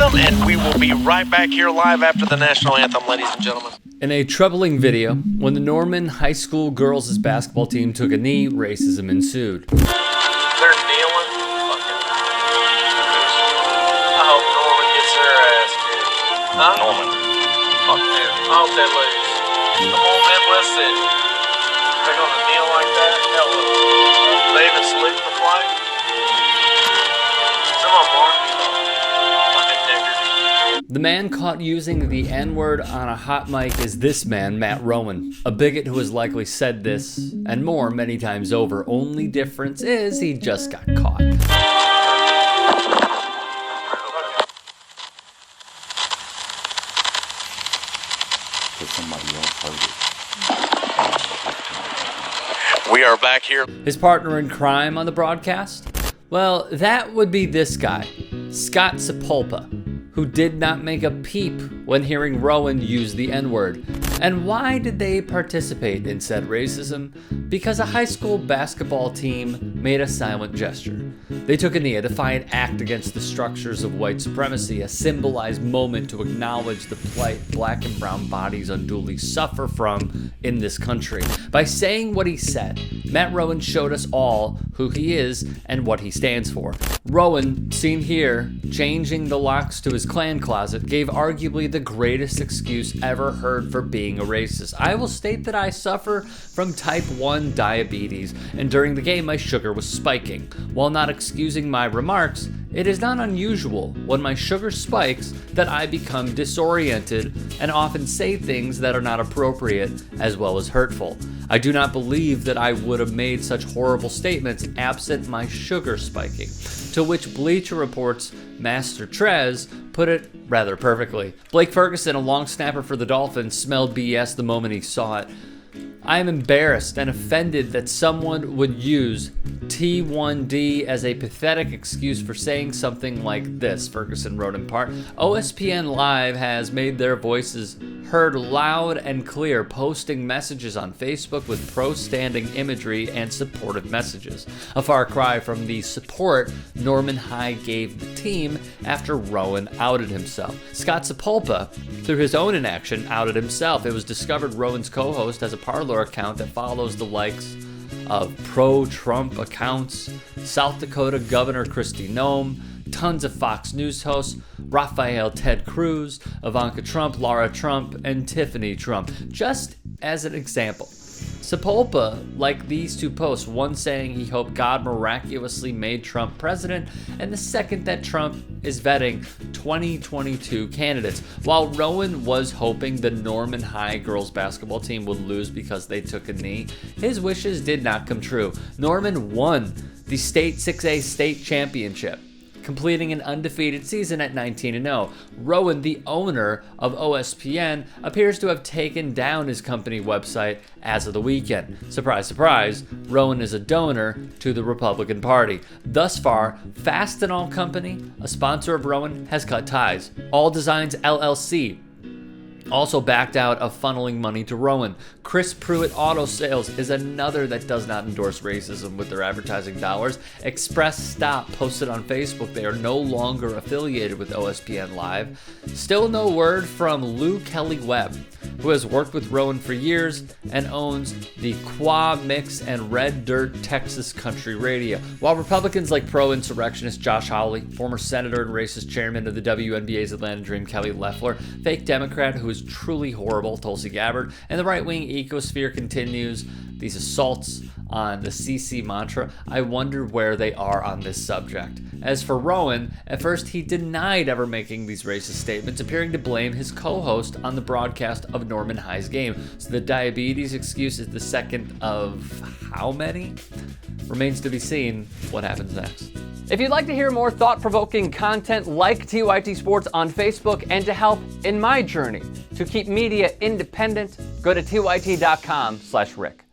anthem, and we will be right back here live after the national anthem, ladies and gentlemen. In a troubling video, when the Norman High School girls' basketball team took a knee, racism ensued. They're kneeling. Fucking. I hope Norman gets their ass kicked. Huh? Norman. Fuck them. I hope they lose. Come on, Midwest City. They're gonna kneel like that? Hell no. They even salute the flag? Come on, Mark. Fucking niggers. The man caught using the N-word on a hot mic is this man, Matt Rowan, a bigot who has likely said this and more many times over. Only difference is he just got caught. We are back here. His partner in crime on the broadcast? Well, that would be this guy, Scott Sepulpa, who did not make a peep when hearing Rowan use the N-word. And why did they participate in said racism? Because a high school basketball team made a silent gesture. They took a knee, a defiant act against the structures of white supremacy, a symbolized moment to acknowledge the plight black and brown bodies unduly suffer from in this country. By saying what he said, Matt Rowan showed us all who he is and what he stands for. Rowan, seen here, changing the locks to his Klan closet, gave arguably the greatest excuse ever heard for being a racist. I will state that I suffer from type 1 diabetes, and during the game my sugar was spiking. While not excusing my remarks, it is not unusual when my sugar spikes that I become disoriented and often say things that are not appropriate as well as hurtful. I do not believe that I would have made such horrible statements absent my sugar spiking. To which Bleacher Report's Master Trez put it rather perfectly. Blake Ferguson, a long snapper for the Dolphins, smelled BS the moment he saw it. I am embarrassed and offended that someone would use T1D as a pathetic excuse for saying something like this, Ferguson wrote in part. OSPN Live has made their voices heard loud and clear, posting messages on Facebook with pro-standing imagery and supportive messages. A far cry from the support Norman High gave the team after Rowan outed himself. Scott Sepulpa, through his own inaction, outed himself. It was discovered Rowan's co-host has a Parler account that follows the likes of pro-Trump accounts, South Dakota Governor Kristi Noem, tons of Fox News hosts, Raphael Ted Cruz, Ivanka Trump, Laura Trump, and Tiffany Trump. Just as an example, Sepulpa liked these two posts, one saying he hoped God miraculously made Trump president, and the second that Trump is vetting 2022 candidates. While Rowan was hoping the Norman High girls basketball team would lose because they took a knee, his wishes did not come true. Norman won the state 6A state championship, completing an undefeated season at 19-0. Rowan, the owner of OSPN, appears to have taken down his company website as of the weekend. Surprise, surprise, Rowan is a donor to the Republican Party. Thus far, Fast and All Company, a sponsor of Rowan, has cut ties. All Designs LLC also backed out of funneling money to Rowan. Chris Pruitt Auto Sales is another that does not endorse racism with their advertising dollars. Express Stop posted on Facebook they are no longer affiliated with OSPN Live. Still no word from Lou Kelly Webb, who has worked with Rowan for years and owns the Qua Mix and Red Dirt Texas Country Radio. While Republicans like pro-insurrectionist Josh Hawley, former senator and racist chairman of the WNBA's Atlanta Dream Kelly Loeffler, fake Democrat who is truly horrible Tulsi Gabbard, and the right-wing ecosphere continues these assaults on the CC mantra, I wonder where they are on this subject. As for Rowan, at first he denied ever making these racist statements, appearing to blame his co-host on the broadcast of Norman High's game. So the diabetes excuse is the second of how many? Remains to be seen what happens next. If you'd like to hear more thought-provoking content like TYT Sports on Facebook and to help in my journey to keep media independent, go to tyt.com/Rick.